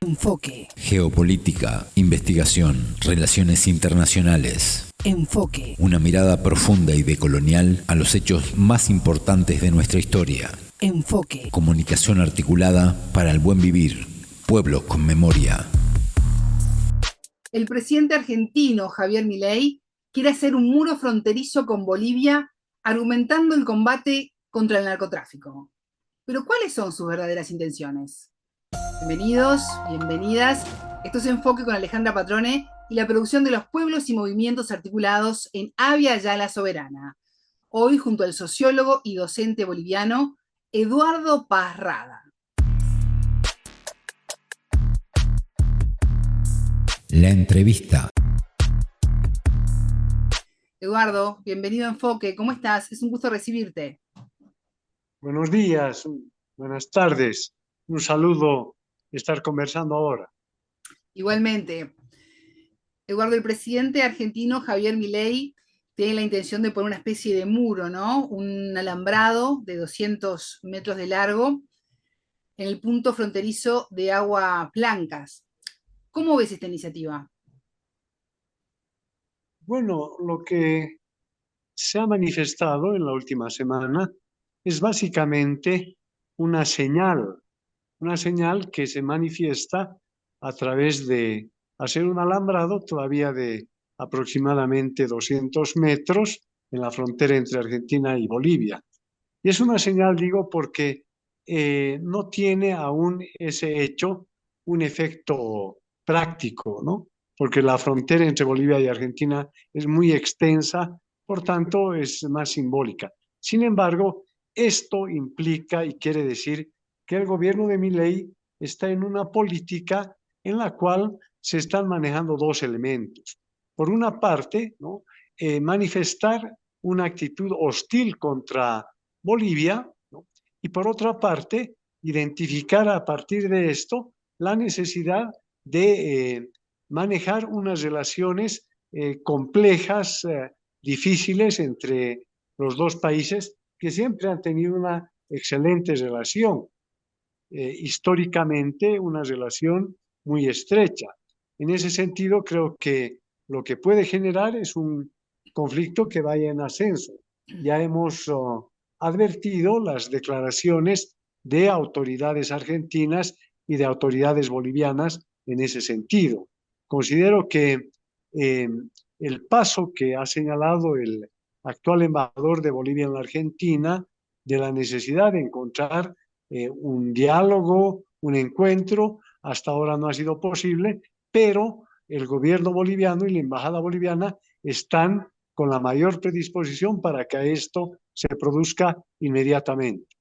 Enfoque. Geopolítica, investigación, relaciones internacionales. Enfoque. Una mirada profunda y decolonial a los hechos más importantes de nuestra historia. Enfoque. Comunicación articulada para el buen vivir. Pueblos con memoria. El presidente argentino Javier Milei quiere hacer un muro fronterizo con Bolivia, argumentando el combate contra el narcotráfico. Pero ¿cuáles son sus verdaderas intenciones? Bienvenidos, bienvenidas. Esto es Enfoque con Alejandra Patrone y la producción de los pueblos y movimientos articulados en Avia Yala Soberana. Hoy junto al sociólogo y docente boliviano Eduardo Paz Rada. La entrevista. Eduardo, bienvenido a Enfoque. ¿Cómo estás? Es un gusto recibirte. Buenos días, buenas tardes. Un saludo estar conversando ahora. Igualmente. Eduardo, el presidente argentino Javier Milei tiene la intención de poner una especie de muro, ¿no? Un alambrado de 200 metros de largo en el punto fronterizo de Aguas Blancas. ¿Cómo ves esta iniciativa? Bueno, lo que se ha manifestado en la última semana es básicamente una señal que se manifiesta a través de hacer un alambrado todavía de aproximadamente 200 metros en la frontera entre Argentina y Bolivia. Y es una señal, digo, porque no tiene aún ese hecho un efecto práctico, ¿no? Porque la frontera entre Bolivia y Argentina es muy extensa, por tanto es más simbólica. Sin embargo, esto implica y quiere decir que el gobierno de Milei está en una política en la cual se están manejando dos elementos. Por una parte, ¿no? Manifestar una actitud hostil contra Bolivia, ¿no? Y por otra parte, identificar a partir de esto la necesidad de manejar unas relaciones complejas, difíciles entre los dos países que siempre han tenido una excelente relación, históricamente una relación muy estrecha. En ese sentido, creo que lo que puede generar es un conflicto que vaya en ascenso. Ya hemos advertido las declaraciones de autoridades argentinas y de autoridades bolivianas en ese sentido. Considero que el paso que ha señalado el actual embajador de Bolivia en la Argentina, de la necesidad de encontrar un diálogo, un encuentro, hasta ahora no ha sido posible, pero el gobierno boliviano y la embajada boliviana están con la mayor predisposición para que esto se produzca inmediatamente.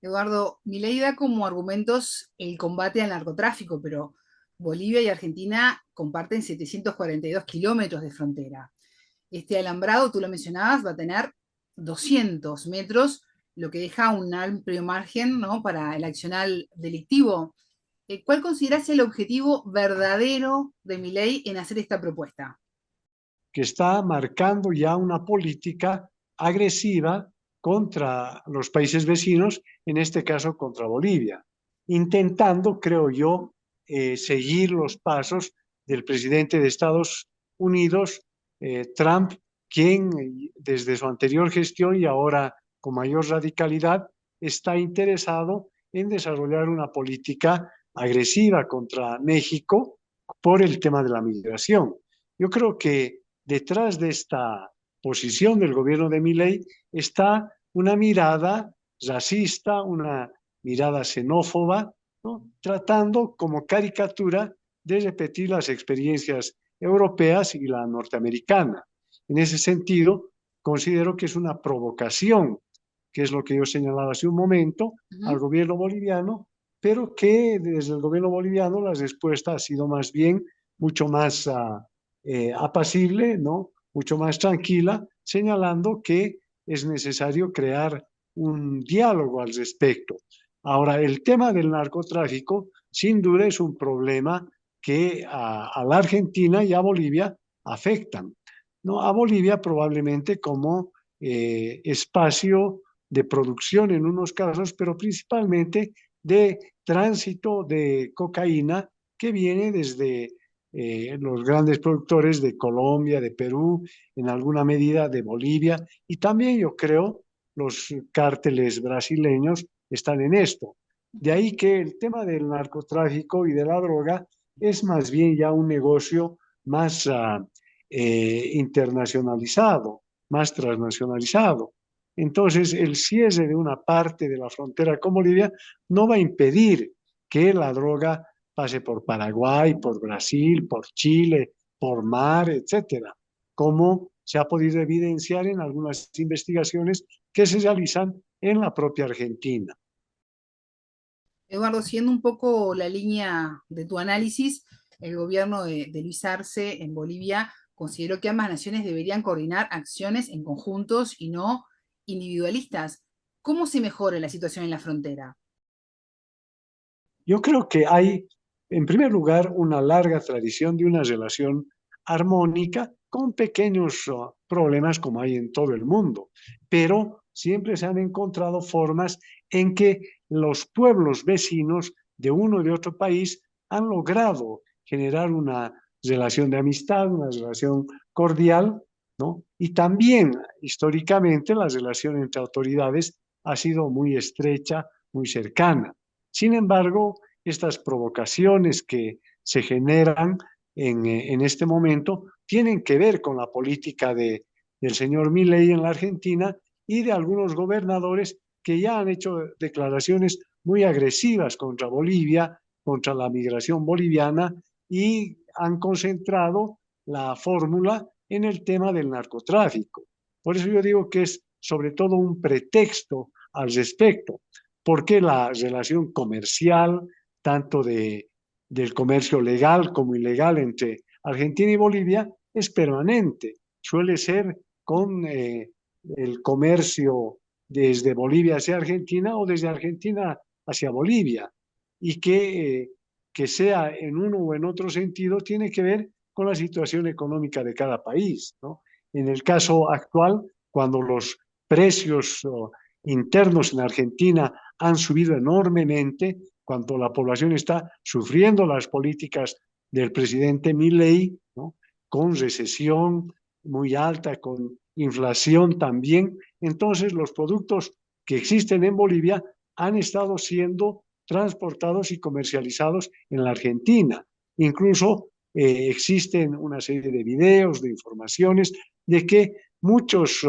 Eduardo, Milei da como argumentos el combate al narcotráfico, pero Bolivia y Argentina comparten 742 kilómetros de frontera. Este alambrado, tú lo mencionabas, va a tener 200 metros, lo que deja un amplio margen, ¿no?, para el accionar delictivo. ¿Cuál consideras el objetivo verdadero de Milei en hacer esta propuesta? Que está marcando ya una política agresiva contra los países vecinos, en este caso contra Bolivia, intentando, creo yo, seguir los pasos del presidente de Estados Unidos, Trump, quien desde su anterior gestión y ahora con mayor radicalidad está interesado en desarrollar una política agresiva contra México por el tema de la migración. Yo creo que detrás de esta posición del gobierno de Milei está una mirada racista, una mirada xenófoba, ¿no?, tratando como caricatura de repetir las experiencias europeas y la norteamericana. En ese sentido, considero que es una provocación, que es lo que yo señalaba hace un momento, al gobierno boliviano, pero que desde el gobierno boliviano la respuesta ha sido más bien mucho más apacible, ¿no?, mucho más tranquila, señalando que es necesario crear un diálogo al respecto. Ahora, el tema del narcotráfico, sin duda, es un problema que a la Argentina y a Bolivia afectan, ¿no? A Bolivia probablemente como espacio de producción en unos casos, pero principalmente de tránsito de cocaína que viene desde los grandes productores de Colombia, de Perú, en alguna medida de Bolivia, y también yo creo los cárteles brasileños están en esto. De ahí que el tema del narcotráfico y de la droga es más bien ya un negocio más internacionalizado, más transnacionalizado. Entonces, el cierre de una parte de la frontera con Bolivia no va a impedir que la droga pase por Paraguay, por Brasil, por Chile, por mar, etcétera, como se ha podido evidenciar en algunas investigaciones que se realizan en la propia Argentina. Eduardo, siguiendo un poco la línea de tu análisis, el gobierno de Luis Arce en Bolivia consideró que ambas naciones deberían coordinar acciones en conjuntos y no individualistas. ¿Cómo se mejora la situación en la frontera? Yo creo que hay, en primer lugar, una larga tradición de una relación armónica con pequeños problemas como hay en todo el mundo, pero siempre se han encontrado formas en que los pueblos vecinos de uno y de otro país han logrado generar una relación de amistad, una relación cordial, ¿no? Y también históricamente la relación entre autoridades ha sido muy estrecha, muy cercana. Sin embargo, estas provocaciones que se generan en este momento tienen que ver con la política del señor Milei en la Argentina y de algunos gobernadores que ya han hecho declaraciones muy agresivas contra Bolivia, contra la migración boliviana y han concentrado la fórmula en el tema del narcotráfico. Por eso yo digo que es sobre todo un pretexto al respecto, porque la relación comercial, tanto del comercio legal como ilegal entre Argentina y Bolivia, es permanente. Suele ser con el comercio desde Bolivia hacia Argentina o desde Argentina hacia Bolivia. Y que sea en uno o en otro sentido tiene que ver con la situación económica de cada país, ¿no? En el caso actual, cuando los precios internos en Argentina han subido enormemente, cuando la población está sufriendo las políticas del presidente Milei, ¿no? Con recesión muy alta, con inflación también. Entonces, los productos que existen en Bolivia han estado siendo transportados y comercializados en la Argentina. Incluso existen una serie de videos, de informaciones, de que muchos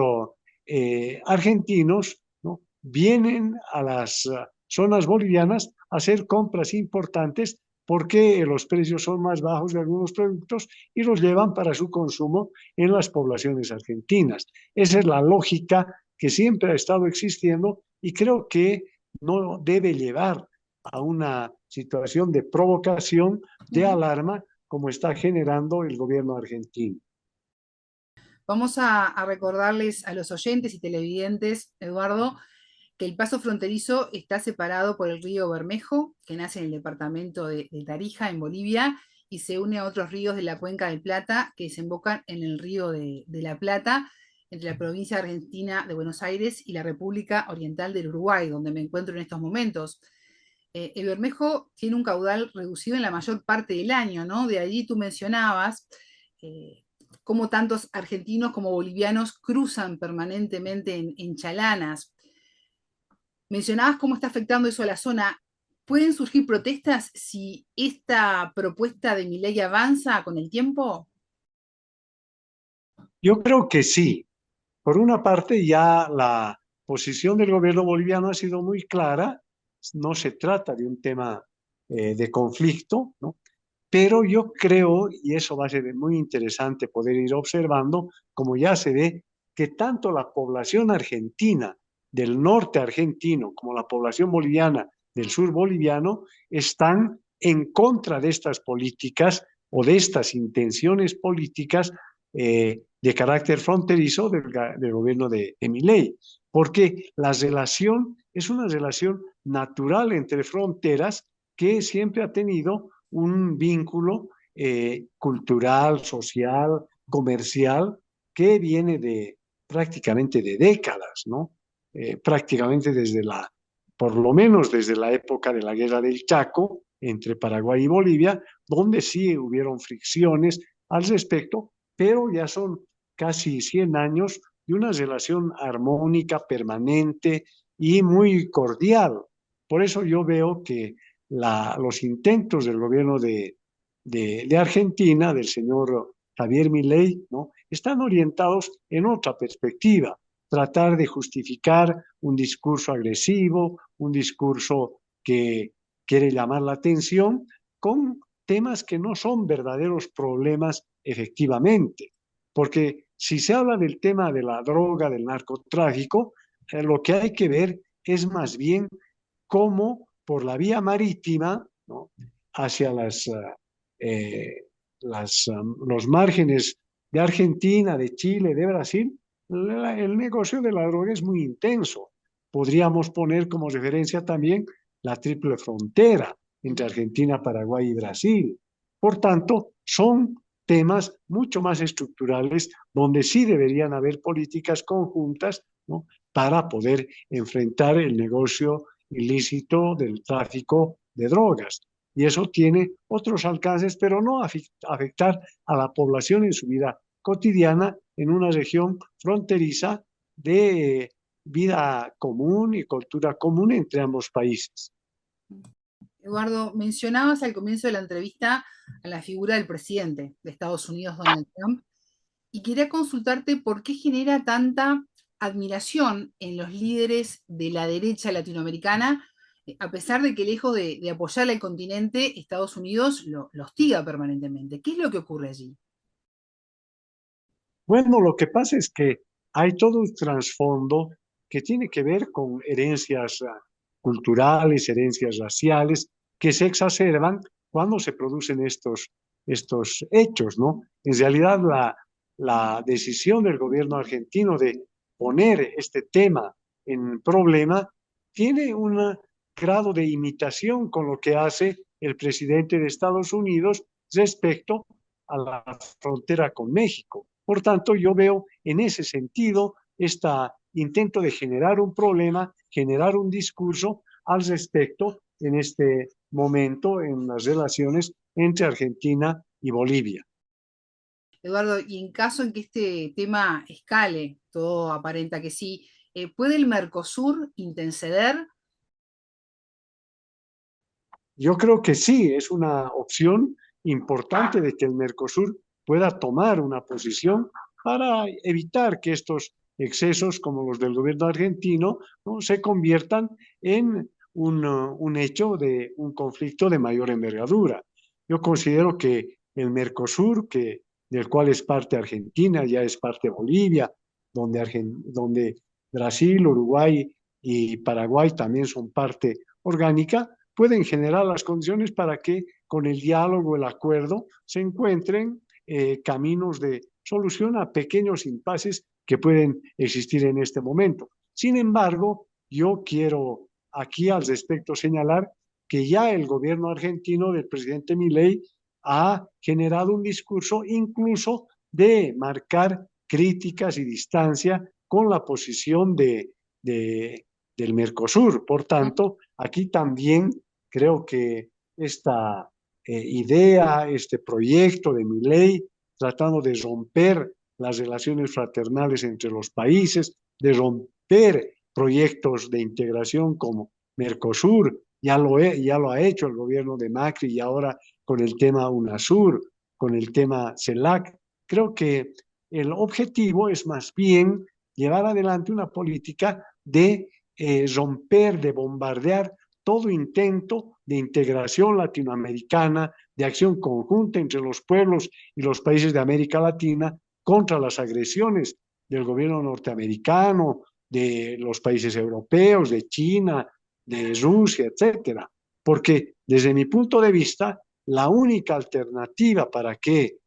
argentinos, ¿no?, vienen a las zonas bolivianas a hacer compras importantes porque los precios son más bajos de algunos productos y los llevan para su consumo en las poblaciones argentinas. Esa es la lógica que siempre ha estado existiendo y creo que no debe llevar a una situación de provocación, de alarma, como está generando el gobierno argentino. Vamos a recordarles a los oyentes y televidentes, Eduardo, que el paso fronterizo está separado por el río Bermejo, que nace en el departamento de Tarija, en Bolivia, y se une a otros ríos de la Cuenca del Plata, que desembocan en el río de la Plata, entre la provincia argentina de Buenos Aires y la República Oriental del Uruguay, donde me encuentro en estos momentos. El Bermejo tiene un caudal reducido en la mayor parte del año, ¿no? De allí tú mencionabas cómo tantos argentinos como bolivianos cruzan permanentemente en chalanas. Mencionabas cómo está afectando eso a la zona. ¿Pueden surgir protestas si esta propuesta de Milei avanza con el tiempo? Yo creo que sí. Por una parte, ya la posición del gobierno boliviano ha sido muy clara. No se trata de un tema de conflicto, ¿no? Pero yo creo, y eso va a ser muy interesante poder ir observando, como ya se ve, que tanto la población argentina del norte argentino como la población boliviana del sur boliviano están en contra de estas políticas o de estas intenciones políticas de carácter fronterizo del gobierno de Milei, porque la relación es una relación natural entre fronteras que siempre ha tenido un vínculo cultural, social, comercial, que viene de prácticamente de décadas, ¿no? Prácticamente desde la por lo menos desde la época de la Guerra del Chaco entre Paraguay y Bolivia, donde sí hubieron fricciones al respecto, pero ya son casi 100 años de una relación armónica, permanente y muy cordial. Por eso yo veo que los intentos del gobierno de Argentina, del señor Javier Milei, ¿no? Están orientados en otra perspectiva, tratar de justificar un discurso agresivo, un discurso que quiere llamar la atención con temas que no son verdaderos problemas efectivamente. Porque si se habla del tema de la droga, del narcotráfico, lo que hay que ver es más bien cómo por la vía marítima, ¿no? Hacia los márgenes de Argentina, de Chile, de Brasil, el negocio de la droga es muy intenso. Podríamos poner como referencia también la triple frontera entre Argentina, Paraguay y Brasil. Por tanto, son temas mucho más estructurales donde sí deberían haber políticas conjuntas, ¿no? Para poder enfrentar el negocio ilícito del tráfico de drogas. Y eso tiene otros alcances, pero no afectar a la población en su vida cotidiana en una región fronteriza de vida común y cultura común entre ambos países. Eduardo, mencionabas al comienzo de la entrevista a la figura del presidente de Estados Unidos, Donald Trump, y quería consultarte por qué genera tanta admiración en los líderes de la derecha latinoamericana, a pesar de que lejos de apoyar al continente, Estados Unidos lo hostiga permanentemente. ¿Qué es lo que ocurre allí? Bueno, lo que pasa es que hay todo un trasfondo que tiene que ver con herencias culturales, herencias raciales, que se exacerban cuando se producen estos hechos, ¿no? En realidad, la decisión del gobierno argentino de poner este tema en problema tiene un grado de imitación con lo que hace el presidente de Estados Unidos respecto a la frontera con México. Por tanto, yo veo en ese sentido este intento de generar un problema, generar un discurso al respecto en este momento en las relaciones entre Argentina y Bolivia. Eduardo, y en caso en que este tema escale, todo aparenta que sí, ¿puede el Mercosur interceder? Yo creo que sí, es una opción importante de que el Mercosur pueda tomar una posición para evitar que estos excesos como los del gobierno argentino, ¿no?, se conviertan en un hecho de un conflicto de mayor envergadura. Yo considero que el Mercosur, del cual es parte Argentina, ya es parte Bolivia, donde Brasil, Uruguay y Paraguay también son parte orgánica, pueden generar las condiciones para que con el diálogo, el acuerdo, se encuentren caminos de solución a pequeños impases que pueden existir en este momento. Sin embargo, yo quiero aquí al respecto señalar que ya el gobierno argentino del presidente Milei ha generado un discurso incluso de marcar críticas y distancia con la posición del Mercosur. Por tanto, aquí también creo que esta idea, este proyecto de Milei, tratando de romper las relaciones fraternales entre los países, de romper proyectos de integración como Mercosur, ya lo ha hecho el gobierno de Macri y ahora con el tema UNASUR, con el tema CELAC. Creo que el objetivo es más bien llevar adelante una política de romper, de bombardear todo intento de integración latinoamericana, de acción conjunta entre los pueblos y los países de América Latina contra las agresiones del gobierno norteamericano, de los países europeos, de China, de Rusia, etcétera. Porque desde mi punto de vista, la única alternativa para que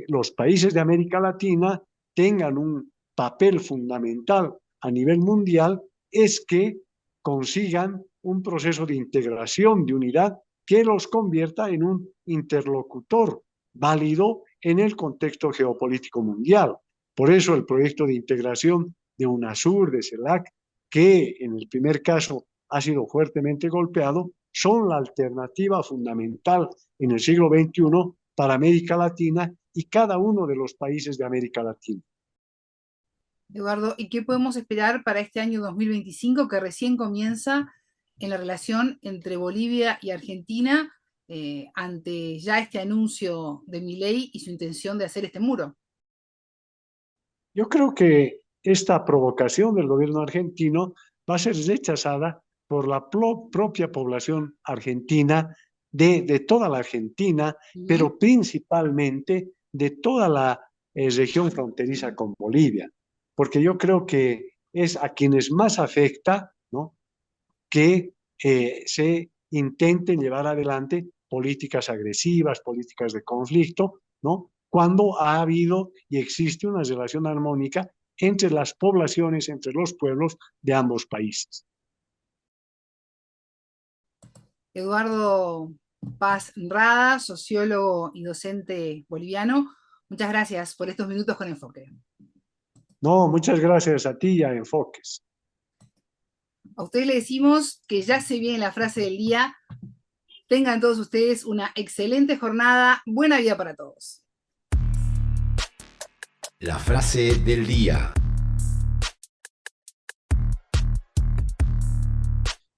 los países de América Latina tengan un papel fundamental a nivel mundial es que consigan un proceso de integración, de unidad, que los convierta en un interlocutor válido en el contexto geopolítico mundial. Por eso el proyecto de integración de UNASUR, de CELAC, que en el primer caso ha sido fuertemente golpeado, son la alternativa fundamental en el siglo XXI para América Latina y cada uno de los países de América Latina. Eduardo, ¿y qué podemos esperar para este año 2025 que recién comienza en la relación entre Bolivia y Argentina ante ya este anuncio de Milei y su intención de hacer este muro? Yo creo que esta provocación del gobierno argentino va a ser rechazada por la propia población argentina, de toda la Argentina, pero principalmente de toda la región fronteriza con Bolivia, porque yo creo que es a quienes más afecta, ¿no?, que se intenten llevar adelante políticas agresivas, políticas de conflicto, ¿no?, cuando ha habido y existe una relación armónica entre las poblaciones, entre los pueblos de ambos países. Eduardo Paz Rada, sociólogo y docente boliviano, muchas gracias por estos minutos con Enfoque. No, muchas gracias a ti y a Enfoques. A ustedes le decimos que ya se viene la frase del día. Tengan todos ustedes una excelente jornada. Buena vida para todos. La frase del día.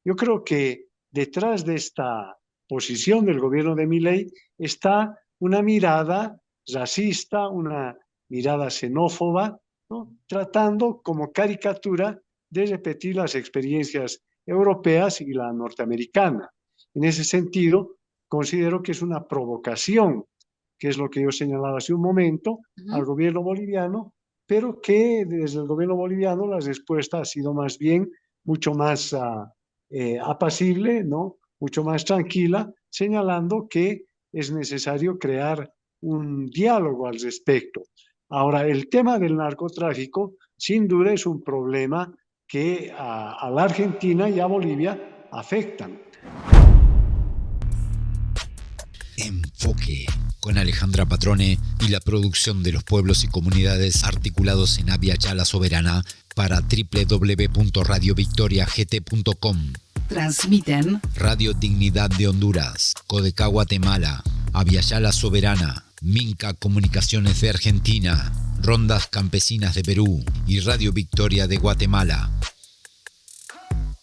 Yo creo que detrás de esta posición del gobierno de Milei está una mirada racista, una mirada xenófoba, ¿no?, tratando como caricatura de repetir las experiencias europeas y la norteamericana. En ese sentido, considero que es una provocación, que es lo que yo señalaba hace un momento, al gobierno boliviano, pero que desde el gobierno boliviano la respuesta ha sido más bien mucho más apacible, ¿no?, mucho más tranquila, señalando que es necesario crear un diálogo al respecto. Ahora, el tema del narcotráfico, sin duda, es un problema que a la Argentina y a Bolivia afectan. Enfoque, con Alejandra Patrone y la producción de los pueblos y comunidades articulados en Abya Yala Soberana para www.radiovictoriagt.com. Transmiten Radio Dignidad de Honduras, Codecá Guatemala, Abya Yala Soberana, Minca Comunicaciones de Argentina, Rondas Campesinas de Perú y Radio Victoria de Guatemala.